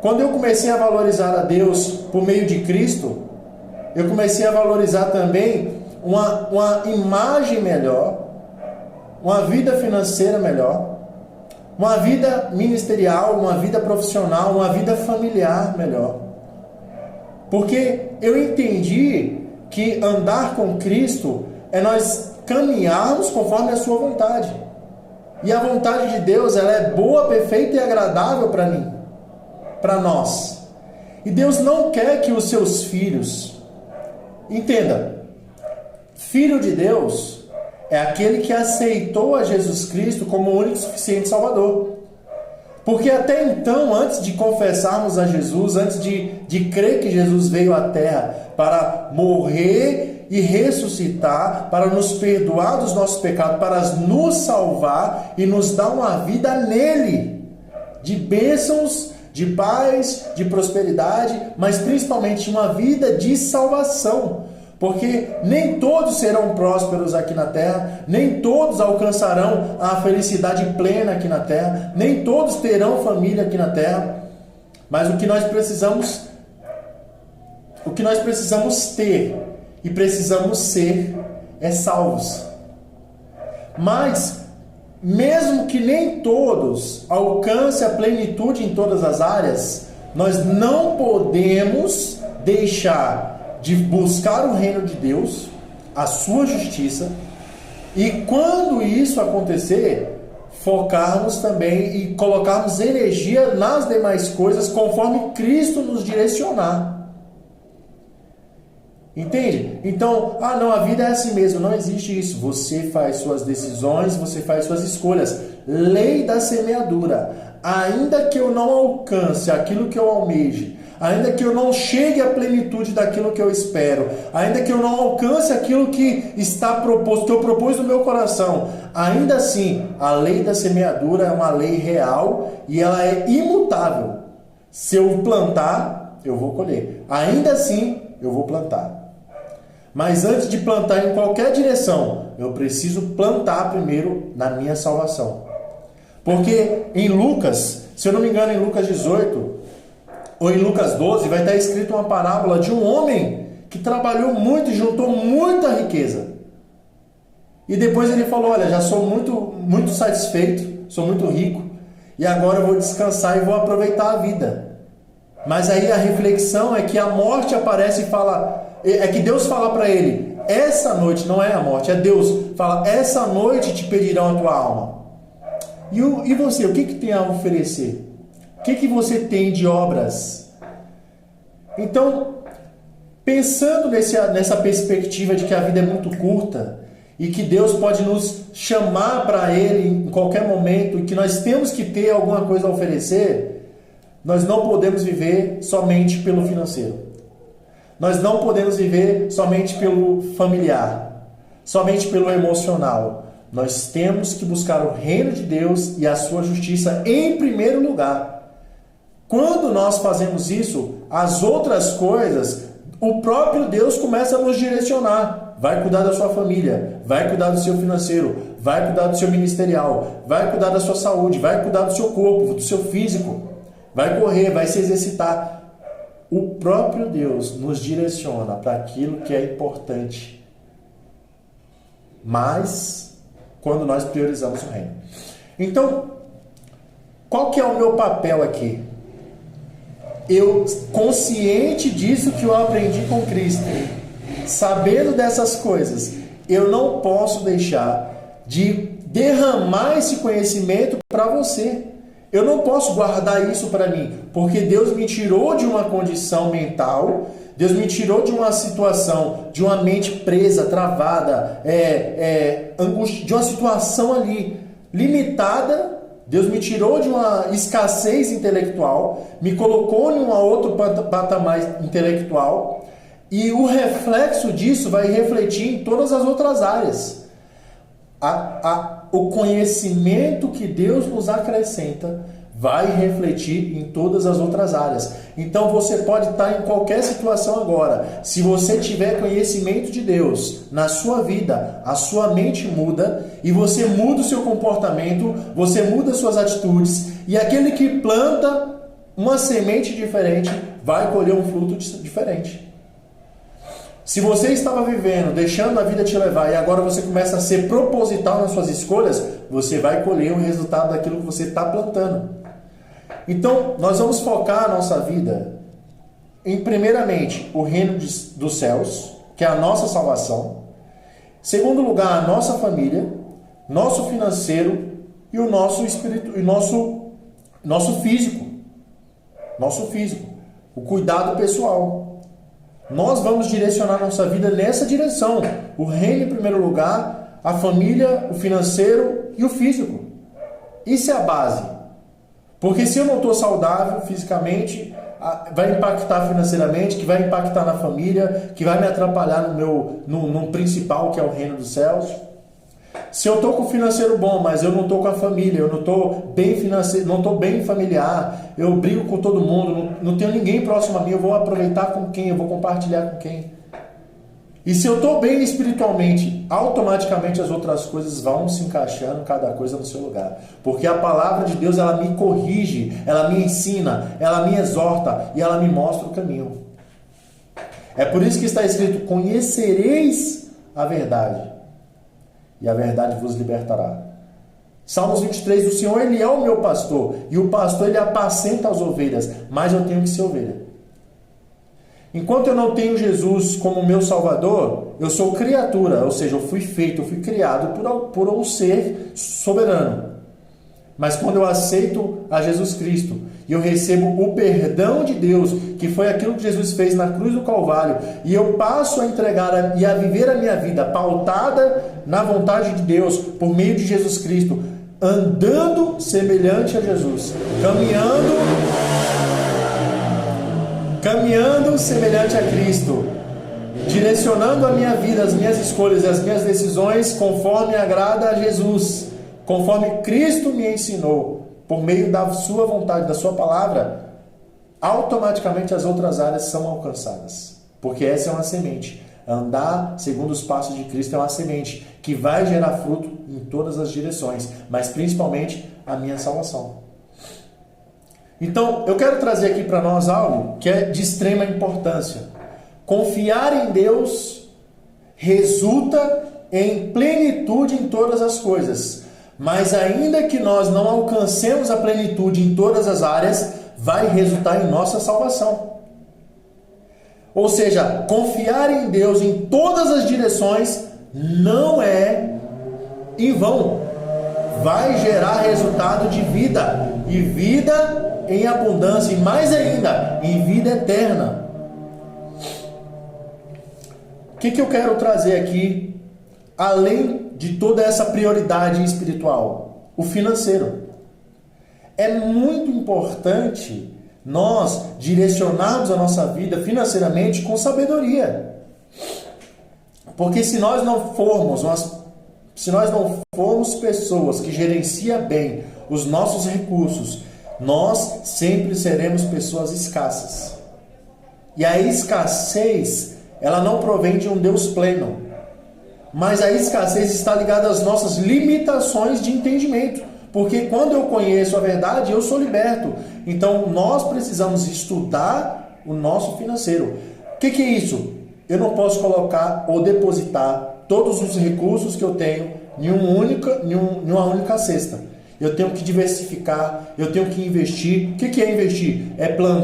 Quando eu comecei a valorizar a Deus por meio de Cristo, eu comecei a valorizar também uma imagem melhor, uma vida financeira melhor, uma vida ministerial, uma vida profissional, uma vida familiar melhor. Porque eu entendi que andar com Cristo é nós caminharmos conforme a sua vontade. E a vontade de Deus, ela é boa, perfeita e agradável para mim, para nós. E Deus não quer que os seus filhos... Entenda, filho de Deus é aquele que aceitou a Jesus Cristo como o único e suficiente Salvador. Porque até então, antes de confessarmos a Jesus, antes de crer que Jesus veio à Terra para morrer e ressuscitar, para nos perdoar dos nossos pecados, para nos salvar e nos dar uma vida nele, de bênçãos, de paz, de prosperidade, mas principalmente uma vida de salvação. Porque nem todos serão prósperos aqui na terra, nem todos alcançarão a felicidade plena aqui na terra, nem todos terão família aqui na terra, mas o que nós precisamos ter e precisamos ser é salvos. Mas mesmo que nem todos alcancem a plenitude em todas as áreas, nós não podemos deixar de buscar o reino de Deus, a sua justiça, e quando isso acontecer, focarmos também e colocarmos energia nas demais coisas conforme Cristo nos direcionar. Entende? Então, não, a vida é assim mesmo, não existe isso. Você faz suas decisões, você faz suas escolhas. Lei da semeadura. Ainda que eu não alcance aquilo que eu almeje, ainda que eu não chegue à plenitude daquilo que eu espero, ainda que eu não alcance aquilo que está proposto, que eu propus no meu coração, ainda assim, a lei da semeadura é uma lei real e ela é imutável. Se eu plantar, eu vou colher. Ainda assim, eu vou plantar. Mas antes de plantar em qualquer direção, eu preciso plantar primeiro na minha salvação. Porque em Lucas, se eu não me engano, em Lucas 18, ou em Lucas 12, vai estar escrito uma parábola de um homem que trabalhou muito e juntou muita riqueza. E depois ele falou, olha, já sou muito satisfeito, sou muito rico, e agora eu vou descansar e vou aproveitar a vida. Mas aí a reflexão é que a morte aparece e fala, é que Deus fala para ele, essa noite, não é a morte, é Deus, fala, essa noite te pedirão a tua alma. E você, o que tem a oferecer? O que você tem de obras? Então, pensando nessa perspectiva de que a vida é muito curta e que Deus pode nos chamar para Ele em qualquer momento e que nós temos que ter alguma coisa a oferecer, nós não podemos viver somente pelo financeiro. Nós não podemos viver somente pelo familiar, somente pelo emocional. Nós temos que buscar o reino de Deus e a sua justiça em primeiro lugar. Quando nós fazemos isso, as outras coisas, o próprio Deus começa a nos direcionar. Vai cuidar da sua família, vai cuidar do seu financeiro, vai cuidar do seu ministerial, vai cuidar da sua saúde, vai cuidar do seu corpo, do seu físico, vai correr, vai se exercitar. O próprio Deus nos direciona para aquilo que é importante. Mas quando nós priorizamos o reino. Então, qual que é o meu papel aqui? Eu, consciente disso que eu aprendi com Cristo, sabendo dessas coisas, eu não posso deixar de derramar esse conhecimento para você. Eu não posso guardar isso para mim, porque Deus me tirou de uma condição mental, Deus me tirou de uma situação, de uma mente presa, travada, de uma situação ali limitada. Deus me tirou de uma escassez intelectual, me colocou em um outro patamar intelectual, e o reflexo disso vai refletir em todas as outras áreas. O conhecimento que Deus nos acrescenta vai refletir em todas as outras áreas. Então você pode estar em qualquer situação agora. Se você tiver conhecimento de Deus na sua vida, a sua mente muda e você muda o seu comportamento, você muda as suas atitudes, e aquele que planta uma semente diferente vai colher um fruto diferente. Se você estava vivendo, deixando a vida te levar, e agora você começa a ser proposital nas suas escolhas, você vai colher o resultado daquilo que você está plantando. Então, nós vamos focar a nossa vida em, primeiramente, o reino dos céus, que é a nossa salvação. Segundo lugar, a nossa família, nosso financeiro e o nosso espírito, e nosso físico. Nosso físico. O cuidado pessoal. Nós vamos direcionar nossa vida nessa direção. O reino em primeiro lugar, a família, o financeiro e o físico. Isso é a base. Porque se eu não estou saudável fisicamente, vai impactar financeiramente, que vai impactar na família, que vai me atrapalhar no principal, que é o reino dos céus. Se eu estou com o financeiro bom, mas eu não estou com a família, eu não estou bem financeiro, não estou bem familiar, eu brigo com todo mundo, não tenho ninguém próximo a mim, eu vou aproveitar com quem, eu vou compartilhar com quem. E se eu estou bem espiritualmente, automaticamente as outras coisas vão se encaixando, cada coisa no seu lugar. Porque a palavra de Deus, ela me corrige, ela me ensina, ela me exorta e ela me mostra o caminho. É por isso que está escrito: conhecereis a verdade, e a verdade vos libertará. Salmos 23, o Senhor, Ele é o meu pastor, e o pastor, Ele apacenta as ovelhas, mas eu tenho que ser ovelha. Enquanto eu não tenho Jesus como meu Salvador, eu sou criatura, ou seja, eu fui criado por um ser soberano. Mas quando eu aceito a Jesus Cristo e eu recebo o perdão de Deus, que foi aquilo que Jesus fez na cruz do Calvário, e eu passo a entregar e a viver a minha vida pautada na vontade de Deus por meio de Jesus Cristo, andando semelhante a Jesus, caminhando semelhante a Cristo, direcionando a minha vida, as minhas escolhas e as minhas decisões conforme agrada a Jesus, conforme Cristo me ensinou, por meio da sua vontade, da sua palavra, automaticamente as outras áreas são alcançadas. Porque essa é uma semente. Andar segundo os passos de Cristo é uma semente que vai gerar fruto em todas as direções, mas principalmente a minha salvação. Então, eu quero trazer aqui para nós algo que é de extrema importância. Confiar em Deus resulta em plenitude em todas as coisas. Mas ainda que nós não alcancemos a plenitude em todas as áreas, vai resultar em nossa salvação. Ou seja, confiar em Deus em todas as direções não é em vão. Vai gerar resultado de vida. E vida em abundância, e mais ainda, em vida eterna. O que eu quero trazer aqui, além de toda essa prioridade espiritual? O financeiro. É muito importante nós direcionarmos a nossa vida financeiramente com sabedoria. Porque se nós não formos pessoas que gerenciam bem os nossos recursos, nós sempre seremos pessoas escassas. E a escassez, ela não provém de um Deus pleno, mas a escassez está ligada às nossas limitações de entendimento. Porque quando eu conheço a verdade, eu sou liberto. Então nós precisamos estudar o nosso financeiro. O que é isso? Eu não posso colocar ou depositar todos os recursos que eu tenho em uma única cesta. Eu tenho que diversificar, eu tenho que investir. O que é investir? É plantar